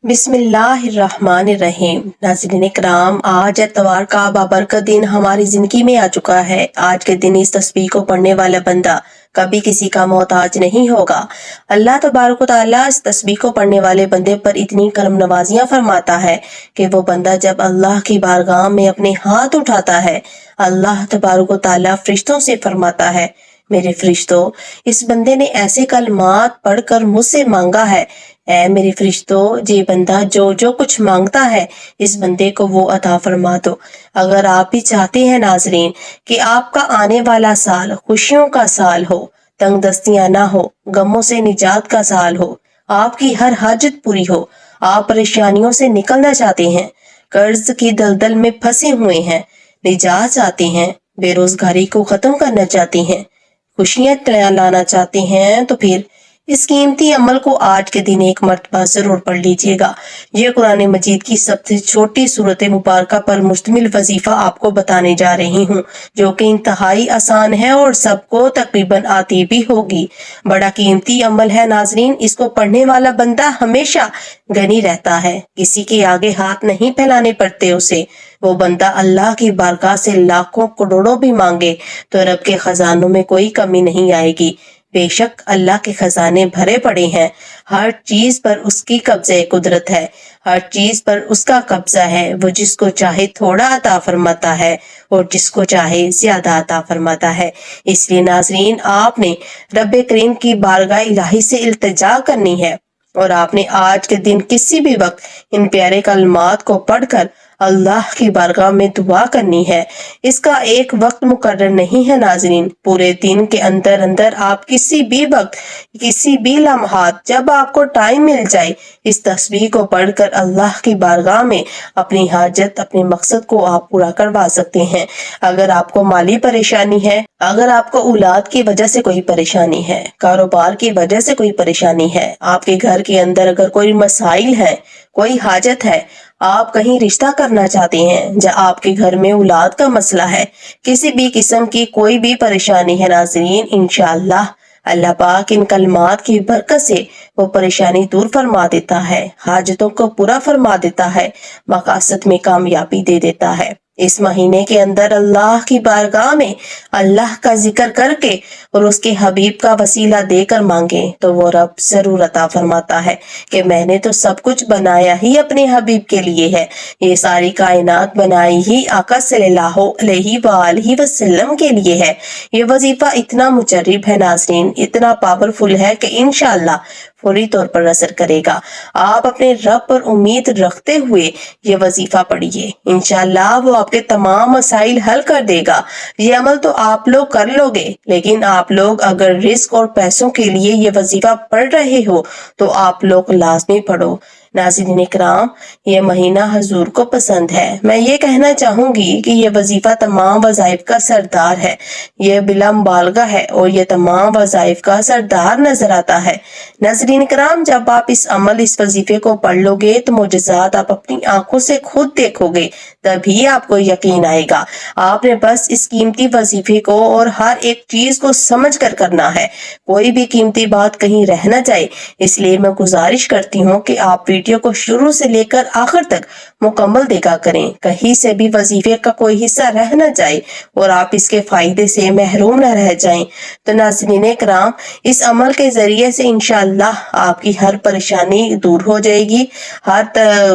بسم اللہ الرحمن الرحیم۔ ناظرین کرام، آج اتوار کا بابرکت دن ہماری زندگی میں آ چکا ہے۔ آج کے دن اس تسبیح کو پڑھنے والا بندہ کبھی کسی کا محتاج نہیں ہوگا۔ اللہ تبارک و تعالیٰ اس تسبیح کو پڑھنے والے بندے پر اتنی کرم نوازیاں فرماتا ہے کہ وہ بندہ جب اللہ کی بارگاہ میں اپنے ہاتھ اٹھاتا ہے، اللہ تبارک و تعالیٰ فرشتوں سے فرماتا ہے، میرے فرشتوں، اس بندے نے ایسے کلمات پڑھ کر مجھ سے مانگا ہے، اے میرے فرشتوں، یہ بندہ جو کچھ مانگتا ہے اس بندے کو وہ عطا فرما دو۔ اگر آپ بھی چاہتے ہیں ناظرین کہ آپ کا آنے والا سال خوشیوں کا سال ہو، تنگ دستیاں نہ ہو، غموں سے نجات کا سال ہو، آپ کی ہر حاجت پوری ہو، آپ پریشانیوں سے نکلنا چاہتے ہیں، قرض کی دلدل میں پھنسے ہوئے ہیں، نجات چاہتے ہیں، بے روزگاری کو ختم کرنا چاہتے ہیں، خوشیاں لانا چاہتے ہیں، تو پھر اس قیمتی عمل کو آج کے دن ایک مرتبہ ضرور پڑھ لیجئے گا۔ یہ قرآن مجید کی سب سے چھوٹی سورت مبارکہ پر مشتمل وظیفہ آپ کو بتانے جا رہی ہوں، جو کہ انتہائی آسان ہے اور سب کو تقریباً آتی بھی ہوگی۔ بڑا قیمتی عمل ہے ناظرین، اس کو پڑھنے والا بندہ ہمیشہ غنی رہتا ہے، کسی کے آگے ہاتھ نہیں پھیلانے پڑتے اسے۔ وہ بندہ اللہ کی بارگاہ سے لاکھوں کروڑوں بھی مانگے تو رب کے خزانوں میں کوئی کمی نہیں آئے گی۔ بے شک اللہ کے خزانے بھرے پڑے ہیں، ہر چیز پر اس کی قبضہ قدرت ہے، ہر چیز پر اس کا قبضہ ہے، وہ جس کو چاہے تھوڑا عطا فرماتا ہے اور جس کو چاہے زیادہ عطا فرماتا ہے۔ اس لیے ناظرین، آپ نے رب کریم کی بارگاہ الہی سے التجا کرنی ہے اور آپ نے آج کے دن کسی بھی وقت ان پیارے کلمات کو پڑھ کر اللہ کی بارگاہ میں دعا کرنی ہے۔ اس کا ایک وقت مقرر نہیں ہے ناظرین، پورے دن کے اندر آپ کسی بھی وقت، کسی بھی لمحات، جب آپ کو ٹائم مل جائے، اس تسبیح کو پڑھ کر اللہ کی بارگاہ میں اپنی حاجت، اپنے مقصد کو آپ پورا کروا سکتے ہیں۔ اگر آپ کو مالی پریشانی ہے، اگر آپ کو اولاد کی وجہ سے کوئی پریشانی ہے، کاروبار کی وجہ سے کوئی پریشانی ہے، آپ کے گھر کے اندر اگر کوئی مسائل ہے، کوئی حاجت ہے، آپ کہیں رشتہ کرنا چاہتے ہیں، یا آپ کے گھر میں اولاد کا مسئلہ ہے، کسی بھی قسم کی کوئی بھی پریشانی ہے ناظرین، انشاءاللہ اللہ پاک ان کلمات کی برکت سے وہ پریشانی دور فرما دیتا ہے، حاجتوں کو پورا فرما دیتا ہے، مقاصد میں کامیابی دے دیتا ہے۔ اس مہینے کے اندر اللہ کی بارگاہ میں اللہ کا ذکر کر کے اور اس کے حبیب کا وسیلہ دے کر مانگے تو وہ رب ضرور عطا فرماتا ہے کہ میں نے تو سب کچھ بنایا ہی اپنے حبیب کے لیے ہے، یہ ساری کائنات بنائی ہی آقا صلی اللہ علیہ وآلہ وسلم کے لیے ہے۔ یہ وظیفہ اتنا مجرب ہے ناظرین، اتنا پاورفل ہے کہ انشاءاللہ فوری طور پر اثر کرے گا۔ آپ اپنے رب پر امید رکھتے ہوئے یہ وظیفہ پڑھیے، انشاءاللہ وہ آپ کے تمام مسائل حل کر دے گا۔ یہ عمل تو آپ لوگ کر لو گے، لیکن آپ لوگ اگر رزق اور پیسوں کے لیے یہ وظیفہ پڑھ رہے ہو تو آپ لوگ لازمی پڑھو۔ ناظرین اکرام، یہ مہینہ حضور کو پسند ہے۔ میں یہ کہنا چاہوں گی کہ یہ وظیفہ تمام وظائف کا سردار ہے، یہ بلا مبالغہ ہے اور یہ تمام وظائف کا سردار نظر آتا ہے۔ ناظرین اکرام، جب آپ اس وظیفے کو پڑھ لو گے تو معجزات آپ اپنی آنکھوں سے خود دیکھو گے، تبھی آپ کو یقین آئے گا۔ آپ نے بس اس قیمتی وظیفے کو اور ہر ایک چیز کو سمجھ کر کرنا ہے، کوئی بھی قیمتی بات کہیں رہ نہ جائے۔ اس لیے میں گزارش کرتی ہوں کہ آپ ویڈیو کو شروع سے لے کر آخر تک مکمل دیکھا کریں، کہیں سے بھی وظیفے کا کوئی حصہ رہ نہ جائے اور آپ اس کے فائدے سے محروم نہ رہ جائیں۔ تو ناظرین کرام، اس عمل کے ذریعے سے انشاءاللہ آپ کی ہر پریشانی دور ہو جائے گی، ہر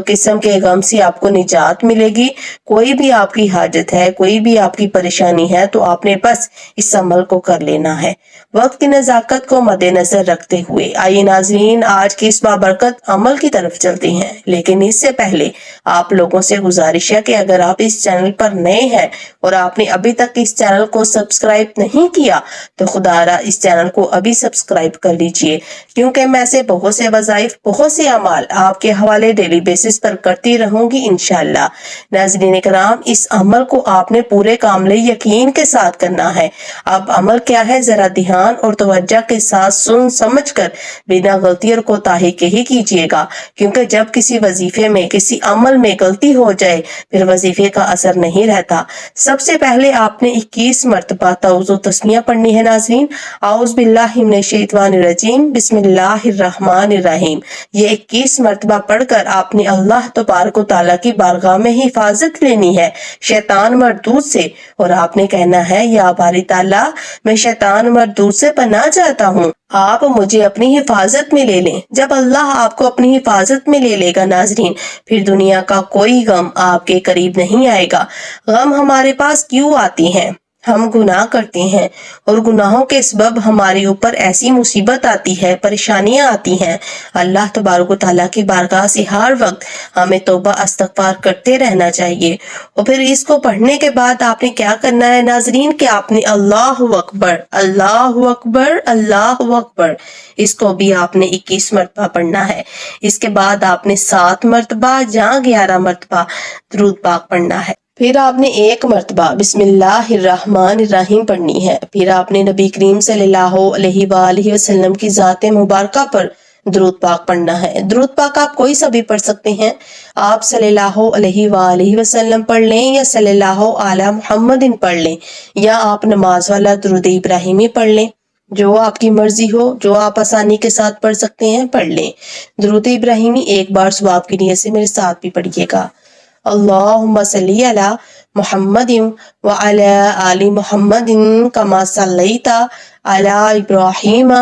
قسم کے غم سے آپ کو نجات ملے گی۔ کوئی بھی آپ کی حاجت ہے، کوئی بھی آپ کی پریشانی ہے تو آپ نے بس اس عمل کو کر لینا ہے۔ وقت کی نزاکت کو مد نظر رکھتے ہوئے آئیے ناظرین آج کی اس بابرکت عمل کی طرف چلتے ہیں، لیکن اس سے پہلے آپ لوگوں سے گزارش ہے کہ اگر آپ اس چینل پر نئے ہیں اور آپ نے ابھی تک اس چینل کو سبسکرائب نہیں کیا تو خدا را اس چینل کو ابھی سبسکرائب کر لیجئے، کیونکہ میں سے بہت سے وظائف، بہت سے اعمال آپ کے حوالے ڈیلی بیسس پر کرتی رہوں گی انشاءاللہ۔ ناظرین کرام، اس عمل کو آپ نے پورے کامل یقین کے ساتھ کرنا ہے۔ اب عمل کیا ہے، ذرا دھیان اور توجہ کے ساتھ سن سمجھ کر بنا غلطی اور کوتاہی کے ہی کیجئے گا، کیونکہ جب کسی وظیفے میں کسی عمل میں غلطی ہو جائے پھر وظیفے کا اثر نہیں رہتا۔ سب سے پہلے آپ نے 21 مرتبہ تعوذ و تسمیہ پڑھنی ہے ناظرین۔ اعوذ باللہ من الشیطان الرجیم، بسم اللہ الرحمن الرحیم۔ یہ 21 مرتبہ پڑھ کر آپ نے اللہ تبارک و تعالیٰ کی بارگاہ میں حفاظت لینی ہے شیطان مردود سے، اور آپ نے کہنا ہے یا باری تعالیٰ میں شیطان مردود سے پناہ چاہتا ہوں، آپ مجھے اپنی حفاظت میں لے لیں۔ جب اللہ آپ کو اپنی حفاظت میں لے لے گا ناظرین، پھر دنیا کا کوئی غم آپ کے قریب نہیں آئے گا۔ غم ہمارے پاس کیوں آتی ہیں؟ ہم گناہ کرتے ہیں اور گناہوں کے سبب ہمارے اوپر ایسی مصیبت آتی ہے، پریشانیاں آتی ہیں۔ اللہ تبارک و تعالیٰ کی بارگاہ سے ہر وقت ہمیں توبہ استغفار کرتے رہنا چاہیے۔ اور پھر اس کو پڑھنے کے بعد آپ نے کیا کرنا ہے ناظرین کہ آپ نے اللہ اکبر اللہ اکبر اللہ اکبر، اس کو بھی آپ نے 21 مرتبہ پڑھنا ہے۔ اس کے بعد آپ نے 7 مرتبہ یا 11 مرتبہ درود پاک پڑھنا ہے۔ پھر آپ نے 1 مرتبہ بسم اللہ الرحمن الرحیم پڑھنی ہے۔ پھر آپ نے نبی کریم صلی اللہ علیہ وآلہ وسلم کی ذات مبارکہ پر درود پاک پڑھنا ہے۔ درود پاک آپ کوئی سا بھی پڑھ سکتے ہیں، آپ صلی اللہ علیہ وآلہ وسلم پڑھ لیں یا صلی اللہ علی محمد پڑھ لیں، یا آپ نماز والا درود ابراہیمی پڑھ لیں، جو آپ کی مرضی ہو، جو آپ آسانی کے ساتھ پڑھ سکتے ہیں پڑھ لیں۔ درود ابراہیمی ایک بار ثواب کی نیت سے میرے ساتھ بھی پڑھیے گا۔ اللہم صلی علی محمد وعلی آل محمد کما صلیت علی ابراہیم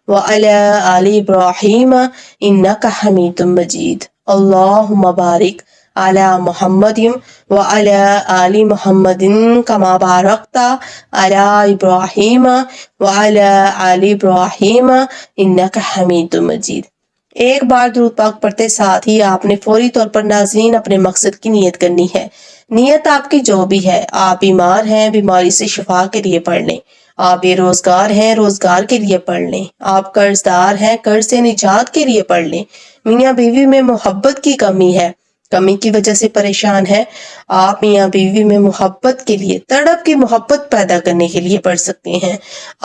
وعلی آل ابراہیم انک حمید مجید۔ اللہم بارک علی محمد وعلی آل محمد کما بارکت علی ابراہیم وعلی آل ابراہیم انک حمید مجید۔ ایک بار درود پاک پڑھتے ساتھ ہی آپ نے فوری طور پر ناظرین اپنے مقصد کی نیت کرنی ہے۔ نیت آپ کی جو بھی ہے، آپ بیمار ہیں بیماری سے شفا کے لیے پڑھ لیں، آپ بے روزگار ہیں روزگار کے لیے پڑھ لیں، آپ قرض دار ہیں قرض سے نجات کے لیے پڑھ لیں، میاں بیوی میں محبت کی کمی ہے، کمی کی وجہ سے پریشان ہے، آپ میاں بیوی میں محبت کے لیے تڑپ کی محبت پیدا کرنے کے لیے پڑھ سکتے ہیں۔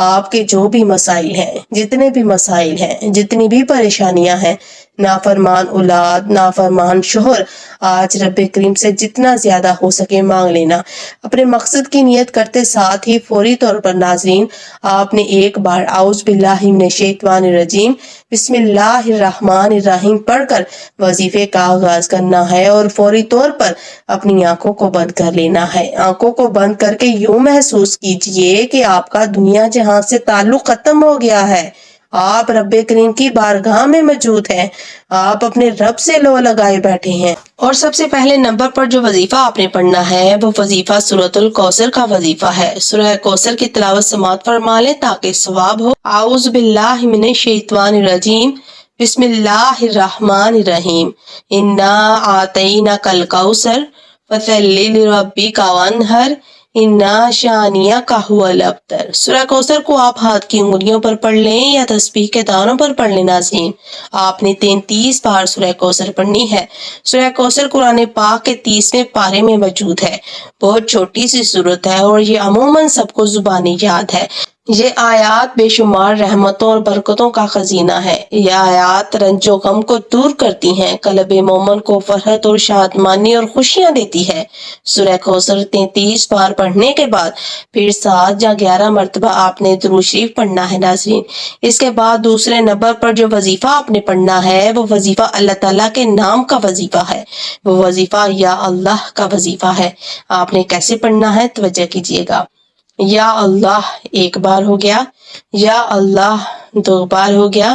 آپ کے جو بھی مسائل ہیں، جتنے بھی مسائل ہیں، جتنی بھی پریشانیاں ہیں، نافرمان اولاد، نافرمان شوہر، آج رب کریم سے جتنا زیادہ ہو سکے مانگ لینا۔ اپنے مقصد کی نیت کرتے ساتھ ہی فوری طور پر ناظرین آپ نے ایک بار اعوذ باللہ من الشیطان الرجیم بسم اللہ الرحمن الرحیم پڑھ کر وظیفے کا آغاز کرنا ہے، اور فوری طور پر اپنی آنکھوں کو بند کر لینا ہے۔ آنکھوں کو بند کر کے یوں محسوس کیجئے کہ آپ کا دنیا جہاں سے تعلق ختم ہو گیا ہے، آپ رب کریم کی بارگاہ میں موجود ہیں، آپ اپنے رب سے لو لگائے بیٹھے ہیں۔ اور سب سے پہلے نمبر پر جو وظیفہ آپ نے پڑھنا ہے وہ وظیفہ سورۃ الکوثر کا وظیفہ ہے۔ سورہ کوثر کی تلاوت سماعت فرما لیں تاکہ ثواب ہو۔ اعوذ باللہ من الشیطان الرجیم بسم اللہ الرحمن الرحیم انا اعطیناک الکوثر فصلی لربک وانحر انا شانئک هو الابتر۔ سورہ کوثر کو آپ ہاتھ کی انگلیوں پر پڑھ لیں یا تسبیح کے دانوں پر پڑھ لیں ناظرین۔ آپ نے 33 بار سورہ کوثر پڑھنی ہے۔ سورہ کوثر قرآن پاک کے 30ویں پارے میں موجود ہے۔ بہت چھوٹی سی سورت ہے اور یہ عموماً سب کو زبانی یاد ہے۔ یہ آیات بے شمار رحمتوں اور برکتوں کا خزینہ ہے۔ یہ آیات رنج و غم کو دور کرتی ہیں، قلب مومن کو فرحت اور شادمانی اور خوشیاں دیتی ہے۔ سورہ کوثر 33 بار پڑھنے کے بعد پھر 7 یا 11 مرتبہ آپ نے درود شریف پڑھنا ہے ناظرین۔ اس کے بعد دوسرے نمبر پر جو وظیفہ آپ نے پڑھنا ہے وہ وظیفہ اللہ تعالیٰ کے نام کا وظیفہ ہے، وہ وظیفہ یا اللہ کا وظیفہ ہے۔ آپ نے کیسے پڑھنا ہے توجہ کیجیے گا۔ یا اللہ 1 بار ہو گیا، یا اللہ 2 بار ہو گیا،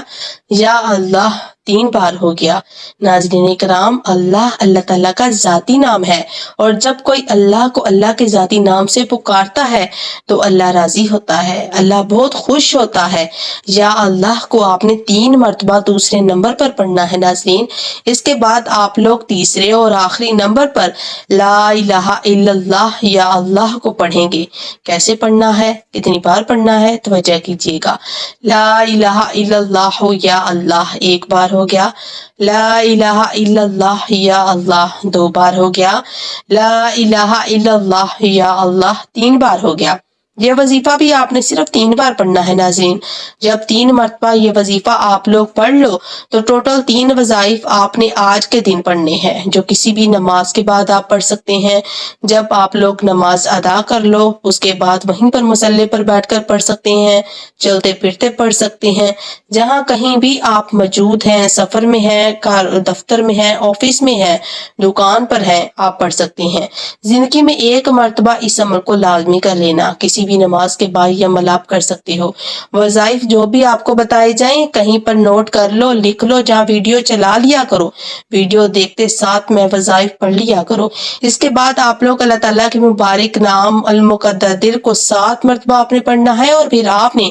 یا اللہ 3 بار ہو گیا۔ ناظرین کرام، اللہ اللہ تعالیٰ کا ذاتی نام ہے، اور جب کوئی اللہ کو اللہ کے ذاتی نام سے پکارتا ہے تو اللہ راضی ہوتا ہے، اللہ بہت خوش ہوتا ہے۔ یا اللہ کو آپ نے 3 مرتبہ دوسرے نمبر پر پڑھنا ہے ناظرین۔ اس کے بعد آپ لوگ تیسرے اور آخری نمبر پر لا الہ الا اللہ یا اللہ کو پڑھیں گے۔ کیسے پڑھنا ہے، کتنی بار پڑھنا ہے توجہ کیجیے گا۔ لا الہ الا اللہ یا اللہ 1 بار ہو گیا، لا الہ الا اللہ یا اللہ 2 بار ہو گیا، لا الہ الا اللہ یا اللہ 3 بار ہو گیا۔ یہ وظیفہ بھی آپ نے صرف 3 بار پڑھنا ہے ناظرین۔ جب 3 مرتبہ یہ وظیفہ آپ لوگ پڑھ لو تو ٹوٹل 3 وظائف آپ نے آج کے دن پڑھنے ہیں، جو کسی بھی نماز کے بعد آپ پڑھ سکتے ہیں۔ جب آپ لوگ نماز ادا کر لو اس کے بعد وہیں پر مصلی پر بیٹھ کر پڑھ سکتے ہیں، چلتے پھرتے پڑھ سکتے ہیں، جہاں کہیں بھی آپ موجود ہیں، سفر میں ہیں، دفتر میں ہیں، آفس میں ہیں، دکان پر ہیں، آپ پڑھ سکتے ہیں۔ زندگی میں 1 مرتبہ اس عمل کو لازمی کر لینا، کسی بھی نماز کے بعد یہ عمل آپ کر سکتے ہو۔ وظائف جو بھی آپ کو بتائے جائیں کہیں پر نوٹ کر لو، لکھ لو، جہاں ویڈیو چلا لیا کرو، ویڈیو دیکھتے ساتھ میں وظائف پڑھ لیا کرو۔ اس کے بعد آپ لوگ اللہ تعالیٰ کے مبارک نام المقدر کو 7 مرتبہ آپ نے پڑھنا ہے، اور پھر آپ نے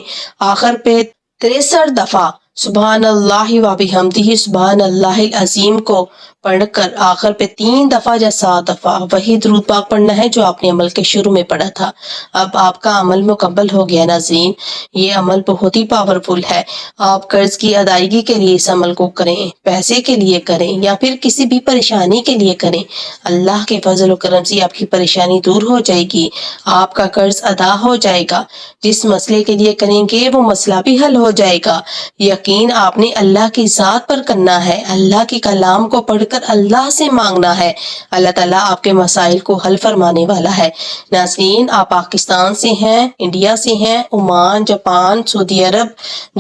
آخر پہ 63 دفعہ سبحان اللہ و بحمدہ سبحان اللہ العظیم کو پڑھ کر آخر پہ 3 دفعہ یا 7 دفعہ وہی درود پاک پڑھنا ہے جو آپ نے عمل کے شروع میں پڑھا تھا۔ اب آپ کا عمل مکمل ہو گیا ناظرین۔ یہ عمل بہت ہی پاورفل ہے۔ آپ قرض کی ادائیگی کے لیے اس عمل کو کریں، پیسے کے لیے کریں، یا پھر کسی بھی پریشانی کے لیے کریں، اللہ کے فضل و کرم سے آپ کی پریشانی دور ہو جائے گی، آپ کا قرض ادا ہو جائے گا۔ جس مسئلے کے لیے کریں گے وہ مسئلہ بھی حل ہو جائے گا۔ یقین آپ نے اللہ کی ذات پر کرنا ہے، اللہ کے کلام کو پڑھ کر اللہ سے مانگنا ہے۔ اللہ تعالیٰ آپ کے مسائل کو حل فرمانے والا ہے۔ ناظرین، آپ پاکستان سے ہیں، انڈیا سے ہیں، عمان، جاپان، سعودی عرب،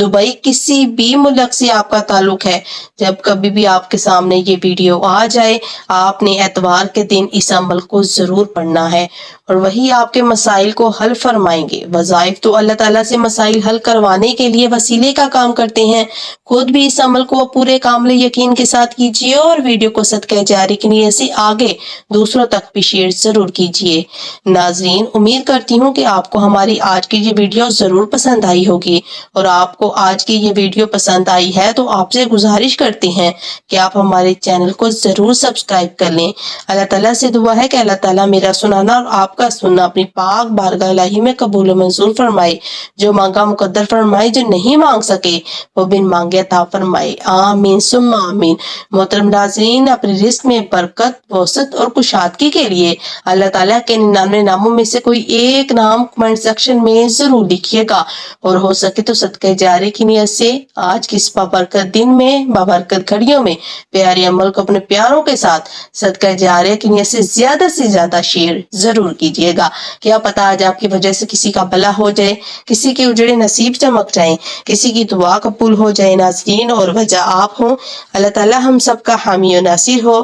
دبئی، کسی بھی ملک سے آپ کا تعلق ہے، جب کبھی بھی آپ کے سامنے یہ ویڈیو آ جائے آپ نے اتوار کے دن اس عمل کو ضرور پڑھنا ہے، اور وہی آپ کے مسائل کو حل فرمائیں گے۔ وظائف تو اللہ تعالیٰ سے مسائل حل کروانے کے لیے وسیلے کا کام کرتے ہیں۔ خود بھی اس عمل کو پورے کامل یقین کے ساتھ کیجیے، اور ویڈیو کو صدقہ جاری کی نیت سے آگے دوسروں تک بھی شیئر ضرور کیجیے۔ ناظرین، امید کرتی ہوں کہ آپ کو ہماری آج کی یہ ویڈیو ضرور پسند آئی ہوگی، اور آپ کو آج کی یہ ویڈیو پسند آئی ہے تو آپ سے گزارش کرتے ہیں کہ آپ ہمارے چینل کو ضرور سبسکرائب کر لیں۔ اللہ تعالیٰ سے دعا ہے کہ اللہ تعالیٰ میرا سنانا اور آپ کا سننا اپنی پاک بارگاہ الہی میں قبول و منظور فرمائے، جو مانگا مقدر فرمائے، جو نہیں مانگ سکے وہ بن مانگے عطا فرمائے، آمین ثم آمین۔ محترم ناظرین، اپنے رزق میں برکت، وسعت اور کشادگی کے لیے اللہ تعالیٰ کے 99 ناموں میں سے کوئی ایک نام کمنٹ سیکشن میں ضرور لکھیے گا، اور ہو سکے تو صدقہ جاری کی نیت سے آج کی اس بابرکت دن میں، بابرکت گھڑیوں میں پیارے عمل کو اپنے پیاروں کے ساتھ صدقہ جاریہ کی نیت سے زیادہ شیئر ضرور کیجیے گا۔ کیا پتہ آج آپ کی وجہ سے کسی کا بھلا ہو جائے، کسی کے اجڑے نصیب چمک جائیں، کسی کی دعا قبول ہو جائے ناظرین، اور وجہ آپ ہوں۔ اللہ تعالیٰ ہم سب کا حامی و ناصر ہو۔